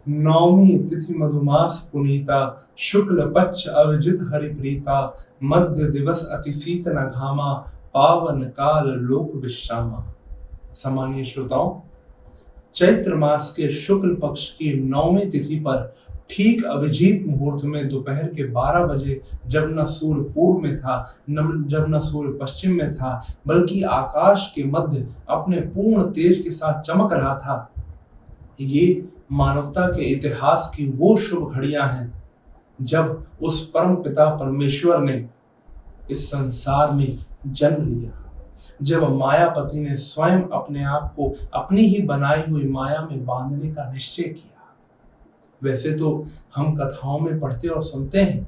नौमी तिथि मधुमास पुनीता, शुक्ल पक्ष अविजित हरिप्रीता, मध्य दिवस अति शीत न घामा, पावन काल लोक विश्रामा। सम्मानीय श्रोताओं, चैत्र मास के शुक्ल पक्ष की नौमी तिथि पर ठीक अभिजीत मुहूर्त में दोपहर के 12 बजे, जब न सूर्य पूर्व में था, जब न सूर्य पश्चिम में था, बल्कि आकाश के मध्य अपने पूर्ण तेज के साथ चमक रहा था, ये मानवता के इतिहास की वो शुभ घड़ियां हैं जब उस परम पिता परमेश्वर ने इस संसार में जन्म लिया, जब मायापति ने स्वयं अपने आप को अपनी ही बनाई हुई माया में बांधने का निश्चय किया। वैसे तो हम कथाओं में पढ़ते और सुनते हैं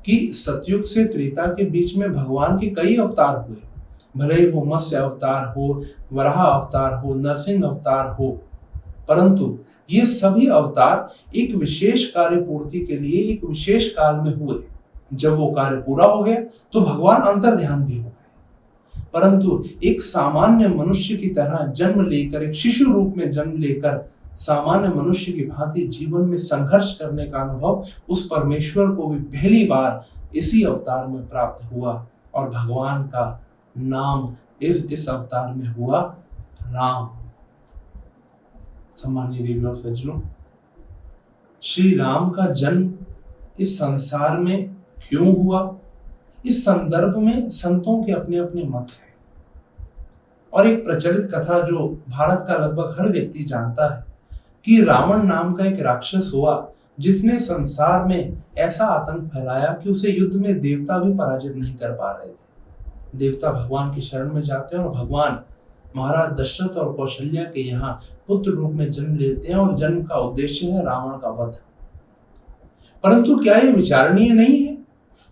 कि सतयुग से त्रेता के बीच में भगवान के कई अवतार हुए, भले ही वो मत्स्य अवतार हो, वराह अवतार हो, नरसिंह अवतार हो, परंतु ये सभी अवतार एक विशेष कार्य पूर्ति के लिए एक विशेष काल में हुए। जब वो कार्य पूरा हो गया तो भगवान अंतर्ध्यान भी हो गए, परंतु एक सामान्य मनुष्य की तरह जन्म लेकर, एक शिशु रूप में जन्म लेकर सामान्य मनुष्य की भांति जीवन में संघर्ष करने का अनुभव उस परमेश्वर को भी पहली बार इसी अवतार में प्राप्त हुआ, और भगवान का नाम इस अवतार में हुआ राम। सम्मानीय देवी और सज्जनों, श्री राम का जन्म इस संसार में क्यों हुआ, इस संदर्भ में संतों के अपने अपने मत हैं। और एक प्रचलित कथा जो भारत का लगभग हर व्यक्ति जानता है कि रावण नाम का एक राक्षस हुआ जिसने संसार में ऐसा आतंक फैलाया कि उसे युद्ध में देवता भी पराजित नहीं कर पा रहे थे। देवता भगवान की शरण में जाते हैं और भगवान महाराज दशरथ और कौशल्या के यहाँ पुत्र रूप में जन्म लेते हैं, और जन्म का उद्देश्य है रावण का वध। परंतु क्या ये विचारणीय नहीं है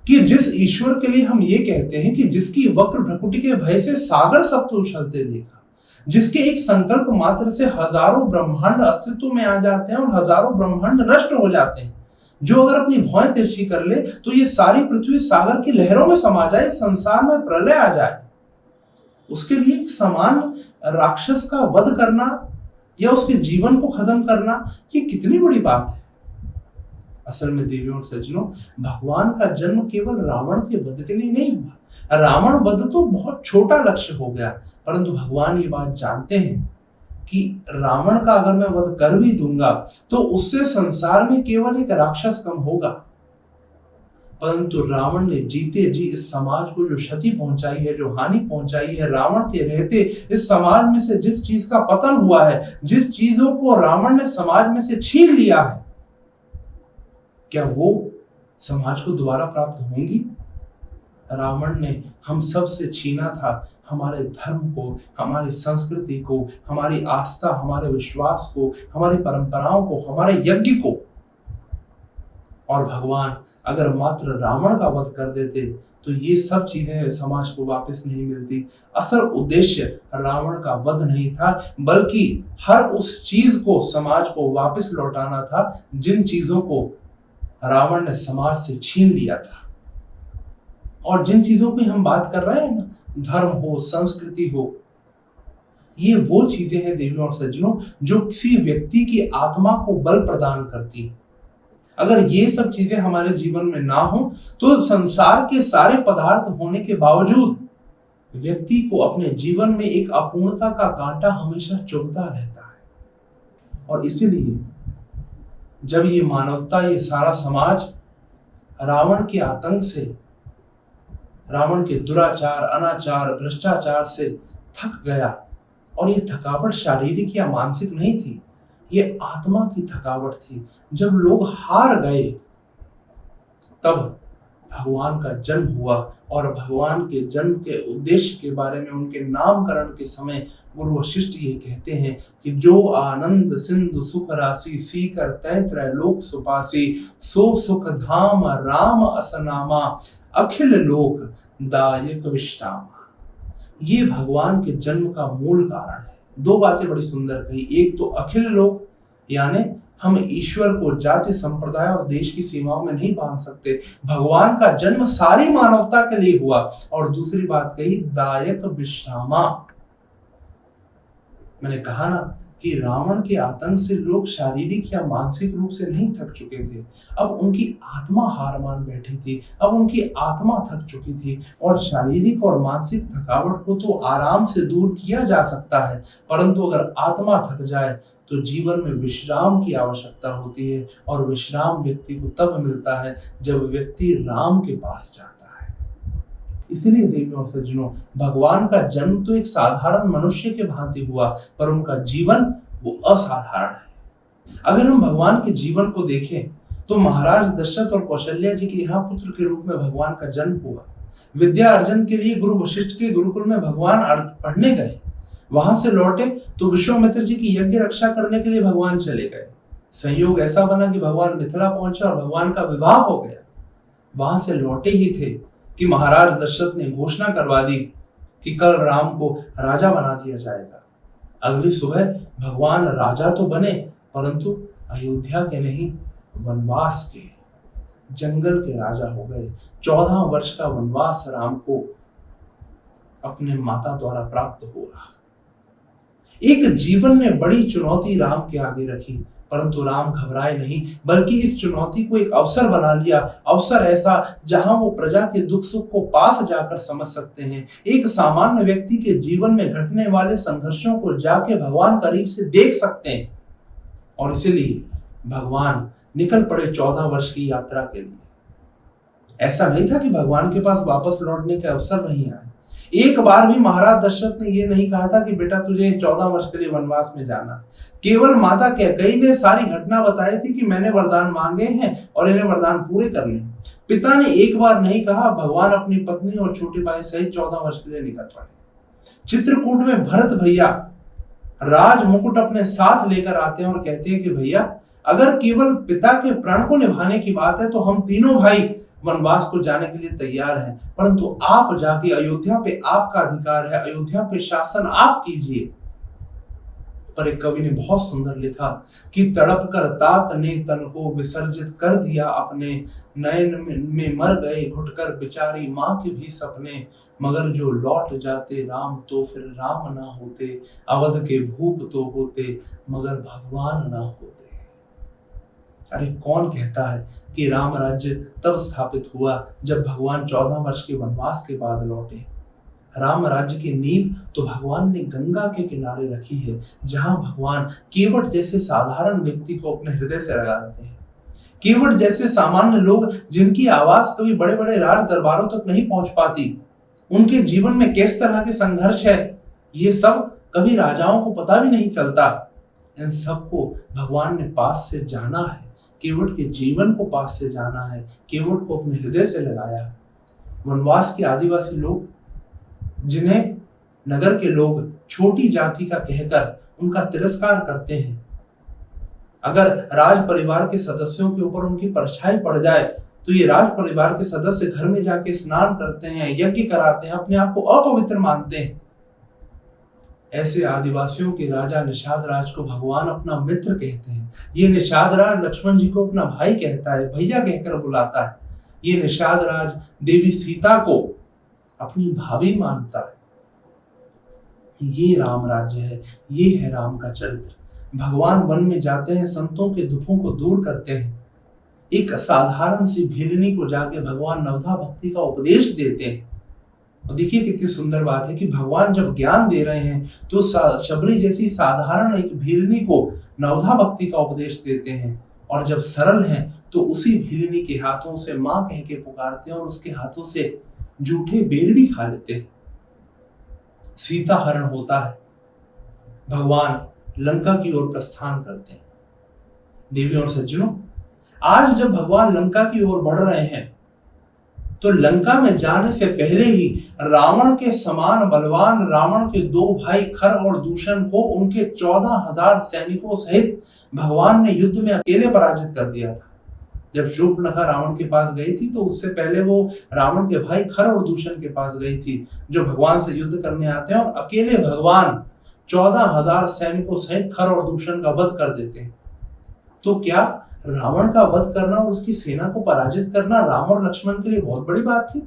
कि जिस ईश्वर के लिए हम ये कहते हैं कि जिसकी वक्र भ्रकुटी के भय से सागर सप्त उछलते देखा, जिसके एक संकल्प मात्र से हजारों ब्रह्मांड अस्तित्व में आ जाते हैं और हजारों ब्रह्मांड नष्ट हो जाते हैं, जो अगर अपनी भौएं तिरछी कर ले तो ये सारी पृथ्वी सागर की लहरों में समा जाए, संसार में प्रलय आ जाए, उसके लिए एक समान राक्षस का वध करना या उसके जीवन को खत्म करना, ये कितनी बड़ी बात है। असल में देवियों और सज्जनों, भगवान का जन्म केवल रावण के वध के लिए नहीं हुआ। रावण वध तो बहुत छोटा लक्ष्य हो गया, परंतु भगवान ये बात जानते हैं कि रावण का अगर मैं वध कर भी दूंगा तो उससे संसार में केवल एक राक्षस कम होगा, परंतु रावण ने जीते जी इस समाज को जो क्षति पहुंचाई है, जो हानि पहुंचाई है, रावण के रहते इस समाज में से जिस चीज का पतन हुआ है, जिस चीजों को रावण ने समाज में से छीन लिया है, क्या वो समाज को दोबारा प्राप्त होंगी? रावण ने हम सब से छीना था हमारे धर्म को, हमारी संस्कृति को, हमारी आस्था, हमारे विश्वास को, हमारी परंपराओं को, हमारे यज्ञ को। और भगवान अगर मात्र रावण का वध कर देते तो ये सब चीजें समाज को वापस नहीं मिलती। असल उद्देश्य रावण का वध नहीं था, बल्कि हर उस चीज को समाज को वापस लौटाना था जिन चीजों को रावण ने समाज से छीन लिया था। और जिन चीजों की हम बात कर रहे हैं ना, धर्म हो, संस्कृति हो, ये वो चीजें हैं देवियों और सज्जनों जो किसी व्यक्ति की आत्मा को बल प्रदान करती है। अगर ये सब चीजें हमारे जीवन में ना हो तो संसार के सारे पदार्थ होने के बावजूद व्यक्ति को अपने जीवन में एक अपूर्णता का कांटा हमेशा चुभता रहता है। और इसीलिए जब ये मानवता, ये सारा समाज रावण के आतंक से, रावण के दुराचार, अनाचार, भ्रष्टाचार से थक गया, और ये थकावट शारीरिक या मानसिक नहीं थी, ये आत्मा की थकावट थी। जब लोग हार गए तब भगवान का जन्म हुआ, और भगवान के जन्म के उद्देश्य के बारे में उनके नामकरण के समय गुरु वशिष्ठ ये कहते हैं कि जो आनंद सिंधु सुख राशि सीकर तैत्र लोक सुपासी, सो सुख धाम राम असनामा, अखिल लोक दायक विश्रामा। ये भगवान के जन्म का मूल कारण है। दो बातें बड़ी सुंदर कही। एक तो अखिल लोक, यानी हम ईश्वर को जाति, संप्रदाय और देश की सीमाओं में नहीं बांध सकते। भगवान का जन्म सारी मानवता के लिए हुआ। और दूसरी बात कही दायक विश्रामा। मैंने कहा ना कि रावण के आतंक से लोग शारीरिक या मानसिक रूप से नहीं थक चुके थे, अब उनकी आत्मा हार मान बैठी थी। अब उनकी आत्मा थक चुकी थी और शारीरिक और मानसिक थकावट को तो आराम से दूर किया जा सकता है, परंतु अगर आत्मा थक जाए तो जीवन में विश्राम की आवश्यकता होती है और विश्राम व्यक्ति को तब मिलता है जब व्यक्ति राम के पास जाता है। इसलिए देवियों और सज्जनों, भगवान का जन्म तो एक साधारण मनुष्य के भांति हुआ, पर उनका जीवन वो असाधारण है। अगर हम भगवान के जीवन को देखें तो महाराज दशरथ और कौशल्या जी के यहाँ पुत्र के रूप में भगवान का जन्म हुआ। विद्या अर्जन के लिए गुरु वशिष्ठ के गुरुकुल में भगवान पढ़ने गए, वहां से लौटे तो विश्वामित्र जी की यज्ञ रक्षा करने के लिए भगवान चले गए। संयोग ऐसा बना कि भगवान मिथिला पहुंचे और भगवान का विवाह हो गया। वहां से लौटे ही थे कि महाराज दशरथ ने घोषणा करवा दी कि कल राम को राजा बना दिया जाएगा। अगली सुबह भगवान राजा तो बने, परंतु अयोध्या के नहीं, वनवास के, जंगल के राजा हो गए। 14 वर्ष का वनवास राम को अपने माता द्वारा प्राप्त हुआ। एक जीवन ने बड़ी चुनौती राम के आगे रखी, परंतु राम घबराए नहीं, बल्कि इस चुनौती को एक अवसर बना लिया। अवसर ऐसा जहां वो प्रजा के दुख सुख को पास जाकर समझ सकते हैं, एक सामान्य व्यक्ति के जीवन में घटने वाले संघर्षों को जाके भगवान करीब से देख सकते हैं। और इसलिए भगवान निकल पड़े 14 वर्ष की यात्रा के लिए। ऐसा नहीं था कि भगवान के पास वापस लौटने के अवसर नहीं आए। एक बार भी महाराज दशरथ ने यह नहीं कहा था कि बेटा तुझे 14 वर्ष के लिए वनवास में जाना। केवल माता कैकेयी ने सारी घटना बताई थी कि मैंने वरदान मांगे हैं और इन्हें वरदान पूरे करने। पिता ने एक बार नहीं कहा। भगवान अपनी पत्नी और छोटे भाई सहित 14 वर्ष के लिए निकल पड़े। चित्रकूट में भरत भैया राज मुकुट अपने साथ लेकर आते हैं और कहते हैं कि भैया अगर केवल पिता के प्रण को निभाने की बात है तो हम तीनों भाई वनवास को जाने के लिए तैयार हैं, परंतु आप जाके अयोध्या पे आपका अधिकार है, अयोध्या पे शासन आप कीजिए। पर एक कवि ने बहुत सुंदर लिखा कि तड़प कर तात ने तन को विसर्जित कर दिया अपने, नयन में मर गए घुटकर बेचारी माँ के भी सपने, मगर जो लौट जाते राम तो फिर राम ना होते, अवध के भूप तो होते मगर भगवान ना होते। अरे कौन कहता है कि राम राज्य तब स्थापित हुआ जब भगवान 14 वर्ष के वनवास के बाद लौटे। राम राज्य की नींव तो भगवान ने गंगा के किनारे रखी है, जहां भगवान केवट जैसे साधारण व्यक्ति को अपने हृदय से लगाते हैं। केवट जैसे सामान्य लोग जिनकी आवाज कभी बड़े बड़े राज दरबारों तक नहीं पहुंच पाती, उनके जीवन में किस तरह के संघर्ष है, ये सब कभी राजाओं को पता भी नहीं चलता। इन सबको भगवान ने पास से जाना है, केवट के जीवन को पास से जाना है, केवट को अपने हृदय से लगाया। वनवास के आदिवासी लोग, जिन्हें नगर के लोग छोटी जाति का कहकर उनका तिरस्कार करते हैं, अगर राज परिवार के सदस्यों के ऊपर उनकी परछाई पड़ जाए तो ये राज परिवार के सदस्य घर में जाके स्नान करते हैं, यज्ञ कराते हैं, अपने आप को अपवित्र मानते हैं। ऐसे आदिवासियों के राजा निषाद राज को भगवान अपना मित्र कहते हैं। ये निषाद राज लक्ष्मण जी को अपना भाई कहता है, भैया कहकर बुलाता है। ये निषाद राज देवी सीता को अपनी भाभी मानता है। ये राम राज्य है, ये है राम का चरित्र। भगवान वन में जाते हैं, संतों के दुखों को दूर करते हैं। एक साधारण सी भिलनी को जाके भगवान नवधा भक्ति का उपदेश देते हैं। और देखिए कितनी सुंदर बात है कि भगवान जब ज्ञान दे रहे हैं तो शबरी जैसी साधारण एक भीलनी को नवधा भक्ति का उपदेश देते हैं, और जब सरल हैं तो उसी भीलनी के हाथों से मां कह के पुकारते हैं और उसके हाथों से जूठे बेर भी खा लेते हैं। सीता हरण होता है, भगवान लंका की ओर प्रस्थान करते हैं। देवियों और सज्जनों, आज जब भगवान लंका की ओर बढ़ रहे हैं तो लंका में जाने से पहले ही रावण के समान बलवान रावण के 2 भाई खर और दूषण को उनके 14,000 सैनिकों सहित भगवान ने युद्ध में अकेले पराजित कर दिया था। जब शूर्पणखा रावण के पास गई थी तो उससे पहले वो रावण के भाई खर और दूषण के पास गई थी, जो भगवान से युद्ध करने आते हैं, और अकेले भगवान 14,000 सैनिकों सहित खर और दूषण का वध कर देते हैं। तो क्या रावण का वध करना और उसकी सेना को पराजित करना राम और लक्ष्मण के लिए बहुत बड़ी बात थी?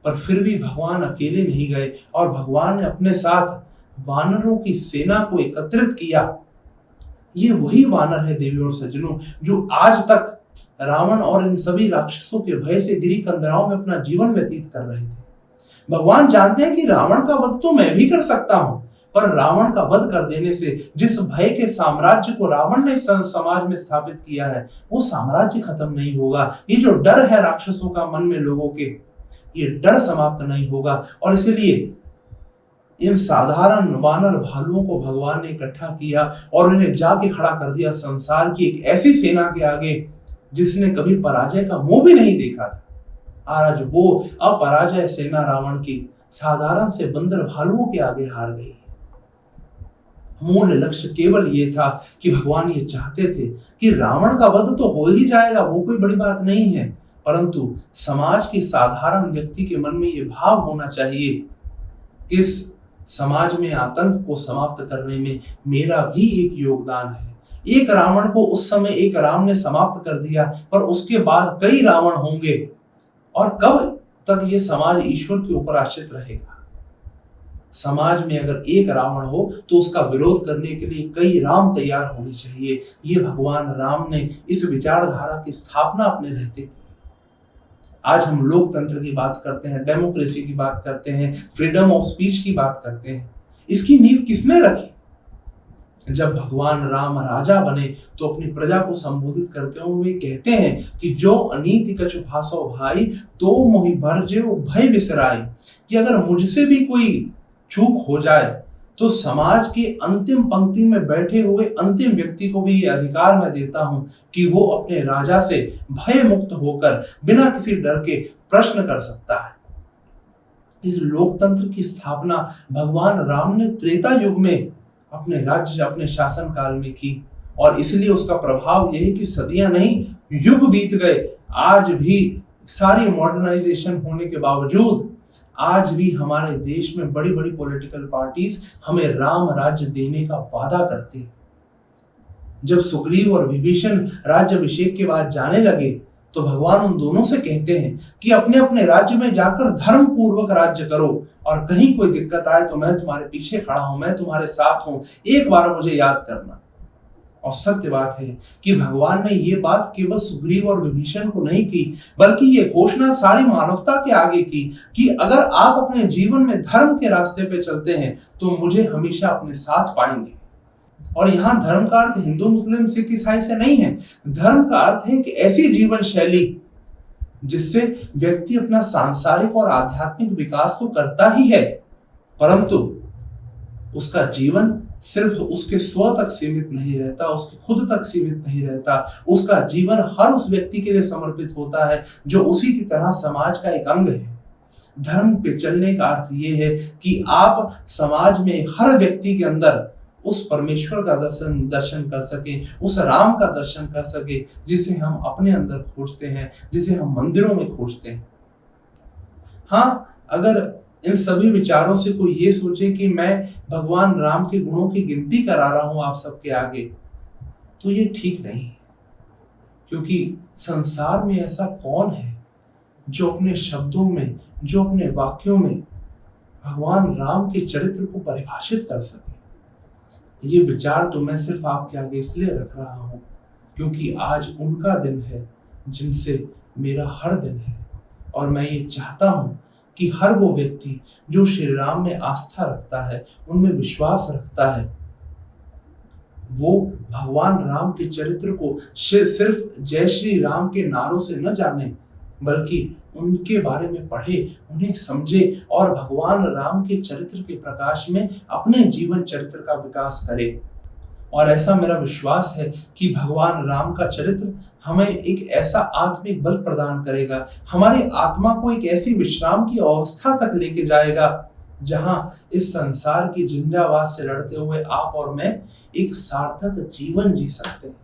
पर फिर भी भगवान अकेले नहीं गए और भगवान ने अपने साथ वानरों की सेना को एकत्रित किया। ये वही वानर है देवी और सज्जनों, जो आज तक रावण और इन सभी राक्षसों के भय से गिरी कंदराओं में अपना जीवन व्यतीत कर रहे थे। भगवान जानते हैं कि रावण का वध तो मैं भी कर सकता हूं, पर रावण का वध कर देने से जिस भय के साम्राज्य को रावण ने समाज में स्थापित किया है, वो साम्राज्य खत्म नहीं होगा। ये जो डर है राक्षसों का मन में लोगों के, ये डर समाप्त नहीं होगा। और इसलिए इन साधारण वानर भालुओं को भगवान ने इकट्ठा किया और उन्हें जाके खड़ा कर दिया संसार की एक ऐसी सेना के आगे जिसने कभी पराजय का मुंह भी नहीं देखा था। आज वो अपराजय सेना रावण की साधारण से बंदर भालुओं के आगे हार गई। मूल लक्ष्य केवल ये था कि भगवान ये चाहते थे कि रावण का वध तो हो ही जाएगा, वो कोई बड़ी बात नहीं है, परंतु समाज के साधारण व्यक्ति के मन में ये भाव होना चाहिए कि इस समाज में आतंक को समाप्त करने में मेरा भी एक योगदान है। एक रावण को उस समय एक राम ने समाप्त कर दिया, पर उसके बाद कई रावण होंगे, और कब तक ये समाज ईश्वर के ऊपर आश्रित रहेगा। समाज में अगर एक रावण हो तो उसका विरोध करने के लिए कई राम तैयार होने चाहिए। ये भगवान राम ने इस विचारधारा की स्थापना अपने रहते की। आज हम लोकतंत्र की बात करते हैं, डेमोक्रेसी की बात करते हैं, फ्रीडम ऑफ स्पीच की बात करते हैं। इसकी नींव किसने रखी? जब भगवान राम राजा बने तो अपनी प्रजा को संबोधित करते हुए वे कहते हैं कि जो अनीति कछु भासो भाई, तो मोहि भरजेउ भय बिसराई। कि अगर मुझसे भी कोई चूक हो जाए तो समाज के अंतिम पंक्ति में बैठे हुए अंतिम व्यक्ति को भी ये अधिकार मैं देता हूं कि वो अपने राजा से भय मुक्त होकर बिना किसी डर के प्रश्न कर सकता है। इस लोकतंत्र की स्थापना भगवान राम ने त्रेता युग में अपने राज्य, अपने शासन काल में की, और इसलिए उसका प्रभाव यह है कि सदियां नहीं युग बीत गए, आज भी सारी मॉडर्नाइजेशन होने के बावजूद आज भी हमारे देश में बड़ी बड़ी पॉलिटिकल पार्टीज हमें राम राज्य देने का वादा करती हैं। जब सुग्रीव और विभीषण राज्याभिषेक के बाद जाने लगे तो भगवान उन दोनों से कहते हैं कि अपने अपने राज्य में जाकर धर्म पूर्वक राज्य करो, और कहीं कोई दिक्कत आए तो मैं तुम्हारे पीछे खड़ा हूं, मैं तुम्हारे साथ हूं, एक बार मुझे याद करना। और सत्य बात है कि भगवान ने ये बात केवल सुग्रीव और विभीषण को नहीं की, बल्कि ये घोषणा सारी मानवता के आगे की कि अगर आप अपने जीवन में धर्म के रास्ते पे चलते हैं तो मुझे हमेशा अपने साथ पाएंगे। और यहाँ धर्म का अर्थ हिंदू, मुस्लिम, सिख, ईसाई से नहीं है। धर्म का अर्थ है कि ऐसी जीवन शैली जिससे व्यक्ति अपना सांसारिक और आध्यात्मिक विकास तो करता ही है, परंतु उसका जीवन सिर्फ उसके स्व तक सीमित नहीं रहता, उसके खुद तक सीमित नहीं रहता। उसका जीवन हर उस व्यक्ति के लिए समर्पित होता है जो उसी की तरह समाज का एक अंग है। धर्म पे चलने का अर्थ ये है कि आप समाज में हर व्यक्ति के अंदर उस परमेश्वर का दर्शन कर सके, उस राम का दर्शन कर सके जिसे हम अपने अंदर खोजते हैं, जिसे हम मंदिरों में खोजते हैं। हाँ, अगर इन सभी विचारों से कोई ये सोचे कि मैं भगवान राम के गुणों की गिनती करा रहा हूं आप सबके आगे, तो ये ठीक नहीं है। क्योंकि संसार में ऐसा कौन है जो अपने शब्दों में, जो अपने वाक्यों में भगवान राम के चरित्र को परिभाषित कर सके। ये विचार तो मैं सिर्फ आपके आगे इसलिए रख रहा हूं क्योंकि आज उनका दिन है जिनसे मेरा हर दिन है, और मैं ये चाहता हूं कि हर वो व्यक्ति जो श्री राम में आस्था रखता है, उनमें विश्वास रखता है, वो भगवान राम के चरित्र को सिर्फ जय श्री राम के नारों से न जाने, बल्कि उनके बारे में पढ़े, उन्हें समझे और भगवान राम के चरित्र के प्रकाश में अपने जीवन चरित्र का विकास करे। और ऐसा मेरा विश्वास है कि भगवान राम का चरित्र हमें एक ऐसा आत्मिक बल प्रदान करेगा, हमारी आत्मा को एक ऐसी विश्राम की अवस्था तक लेके जाएगा जहां इस संसार की झंझावात से लड़ते हुए आप और मैं एक सार्थक जीवन जी सकते हैं।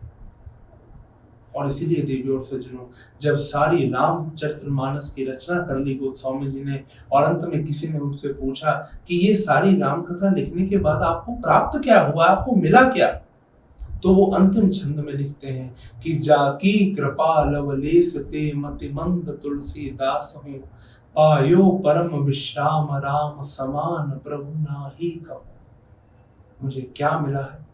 और इसीलिए देवी और सज्जनों, जब सारी रामचरितमानस की रचना कर ली गोस्वामी जी ने, और अंत में किसी ने उनसे पूछा कि ये सारी राम कथा लिखने के बाद आपको प्राप्त क्या हुआ, आपको मिला क्या, तो वो अंतिम छंद में लिखते हैं कि जाकी कृपा लवलेस ते मति मंद तुलसीदास हूँ, पायो परम विश्राम राम समान प्रभु नाहि कहूँ। मुझे क्या मिला है?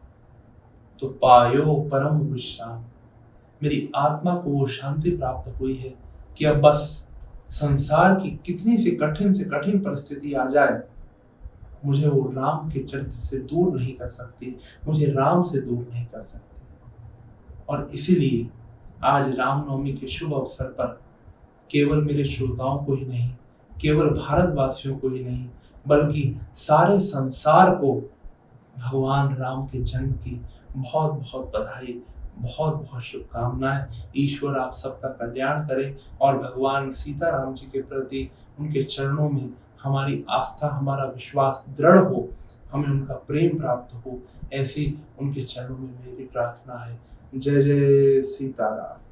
तो पायो परम विश्राम, मेरी आत्मा को वो शांति प्राप्त हुई है कि अब बस संसार की कितनी से कठिन परिस्थिति आ जाए, मुझे वो राम के चरित्र से दूर नहीं कर सकती, मुझे राम से दूर नहीं कर सकती। और इसीलिए आज रामनवमी के शुभ अवसर पर केवल मेरे श्रोताओं को ही नहीं, केवल भारतवासियों को ही नहीं, बल्कि सारे संसार को भगवान राम के जन्म की बहुत बहुत बधाई, बहुत बहुत शुभकामनाएं। ईश्वर आप सबका कल्याण करे और भगवान सीताराम जी के प्रति उनके चरणों में हमारी आस्था, हमारा विश्वास दृढ़ हो, हमें उनका प्रेम प्राप्त हो, ऐसी उनके चरणों में मेरी प्रार्थना है। जय जय सीताराम।